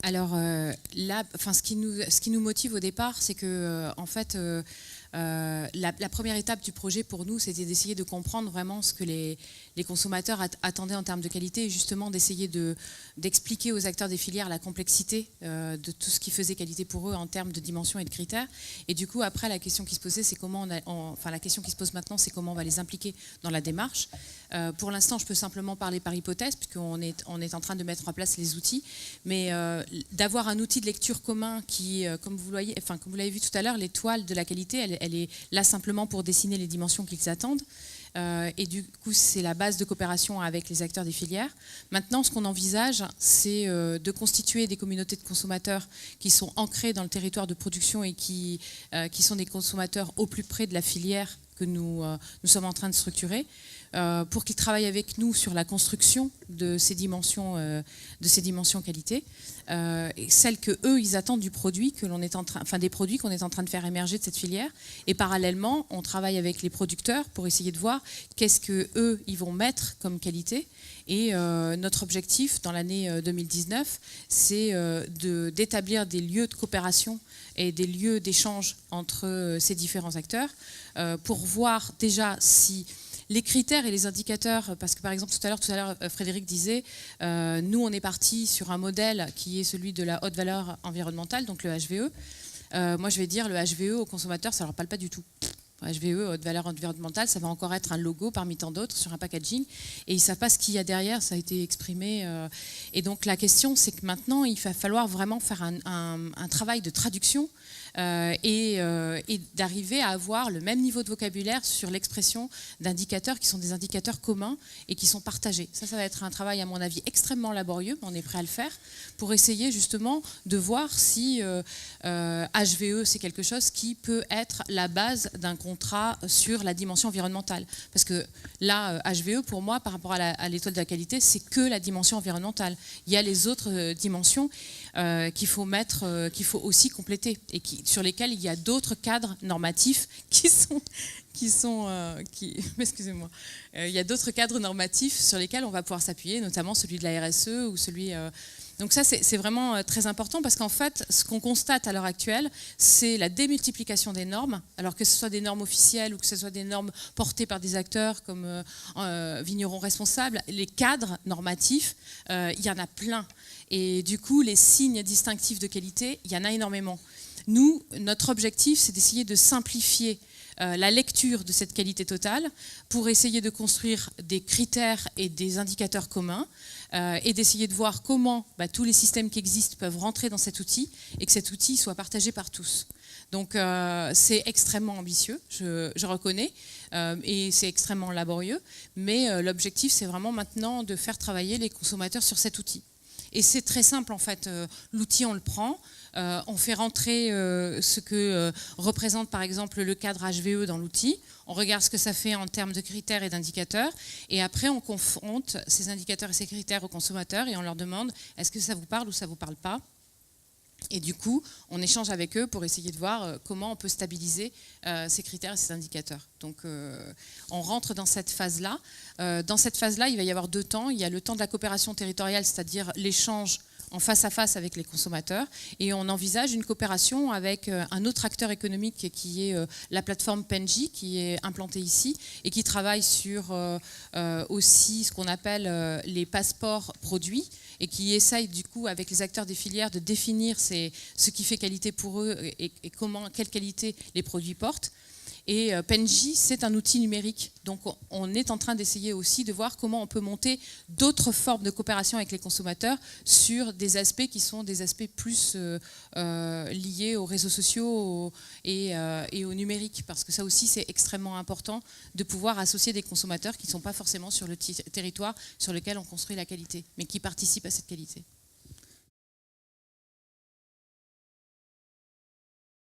Alors là, enfin, ce qui nous motive au départ, c'est que en fait, la première étape du projet pour nous, c'était d'essayer de comprendre vraiment ce que les consommateurs attendaient en termes de qualité, et justement d'essayer d'expliquer aux acteurs des filières la complexité de tout ce qui faisait qualité pour eux en termes de dimensions et de critères. Et du coup, après, la question qui se posait, c'est comment la question qui se pose maintenant, c'est comment on va les impliquer dans la démarche. Pour l'instant, je peux simplement parler par hypothèse, puisqu'on est en train de mettre en place les outils, mais d'avoir un outil de lecture commun qui, comme vous l'avez vu tout à l'heure, l'étoile de la qualité, elle est là simplement pour dessiner les dimensions qu'ils attendent. Et du coup, c'est la base de coopération avec les acteurs des filières. Maintenant, ce qu'on envisage, c'est de constituer des communautés de consommateurs qui sont ancrées dans le territoire de production et qui sont des consommateurs au plus près de la filière que nous sommes en train de structurer, pour qu'ils travaillent avec nous sur la construction de ces dimensions qualité, et celles que eux ils attendent du produit que l'on est en train, des produits qu'on est en train de faire émerger de cette filière. Et parallèlement, on travaille avec les producteurs pour essayer de voir qu'est-ce que eux ils vont mettre comme qualité. Et notre objectif dans l'année 2019, c'est d'établir des lieux de coopération et des lieux d'échange entre ces différents acteurs, pour voir déjà si les critères et les indicateurs, parce que par exemple tout à l'heure Frédéric disait, nous on est parti sur un modèle qui est celui de la haute valeur environnementale, donc le HVE. Moi je vais dire, le HVE aux consommateurs, ça leur parle pas du tout. HVE, haute valeur environnementale, ça va encore être un logo parmi tant d'autres sur un packaging, et ils ne savent pas ce qu'il y a derrière, ça a été exprimé. Et donc la question, c'est que maintenant, il va falloir vraiment faire un travail de traduction et d'arriver à avoir le même niveau de vocabulaire sur l'expression d'indicateurs qui sont des indicateurs communs et qui sont partagés. Ça va être un travail, à mon avis, extrêmement laborieux, mais on est prêt à le faire, pour essayer justement de voir si HVE, c'est quelque chose qui peut être la base d'un contrat sur la dimension environnementale. Parce que là, HVE, pour moi, par rapport à l'étoile de la qualité, c'est que la dimension environnementale. Il y a les autres dimensions qu'il faut aussi compléter, et sur lesquelles il y a d'autres cadres normatifs excusez-moi, il y a d'autres cadres normatifs sur lesquels on va pouvoir s'appuyer, notamment celui de la RSE ou celui... Donc ça, c'est vraiment très important, parce qu'en fait, ce qu'on constate à l'heure actuelle, c'est la démultiplication des normes, alors que ce soit des normes officielles ou que ce soit des normes portées par des acteurs comme Vignerons Responsables. Les cadres normatifs, il y en a plein. Et du coup, les signes distinctifs de qualité, il y en a énormément. Nous, notre objectif, c'est d'essayer de simplifier la lecture de cette qualité totale pour essayer de construire des critères et des indicateurs communs, et d'essayer de voir comment tous les systèmes qui existent peuvent rentrer dans cet outil, et que cet outil soit partagé par tous. Donc c'est extrêmement ambitieux, je reconnais, et c'est extrêmement laborieux, mais l'objectif, c'est vraiment maintenant de faire travailler les consommateurs sur cet outil. Et c'est très simple en fait, l'outil on le prend, on fait rentrer ce que représente par exemple le cadre HVE dans l'outil, on regarde ce que ça fait en termes de critères et d'indicateurs, et après on confronte ces indicateurs et ces critères aux consommateurs et on leur demande est-ce que ça vous parle ou ça ne vous parle pas. Et du coup, on échange avec eux pour essayer de voir comment on peut stabiliser ces critères et ces indicateurs. Donc, on rentre dans cette phase-là. Dans cette phase-là, il va y avoir 2 temps. Il y a le temps de la coopération territoriale, c'est-à-dire l'échange en face à face avec les consommateurs, et on envisage une coopération avec un autre acteur économique qui est la plateforme Penji, qui est implantée ici et qui travaille sur aussi ce qu'on appelle les passeports produits, et qui essaye du coup avec les acteurs des filières de définir ce qui fait qualité pour eux et quelle qualité les produits portent. Et Penji, c'est un outil numérique. Donc on est en train d'essayer aussi de voir comment on peut monter d'autres formes de coopération avec les consommateurs sur des aspects qui sont des aspects plus liés aux réseaux sociaux et au numérique. Parce que ça aussi, c'est extrêmement important de pouvoir associer des consommateurs qui ne sont pas forcément sur le territoire sur lequel on construit la qualité, mais qui participent à cette qualité.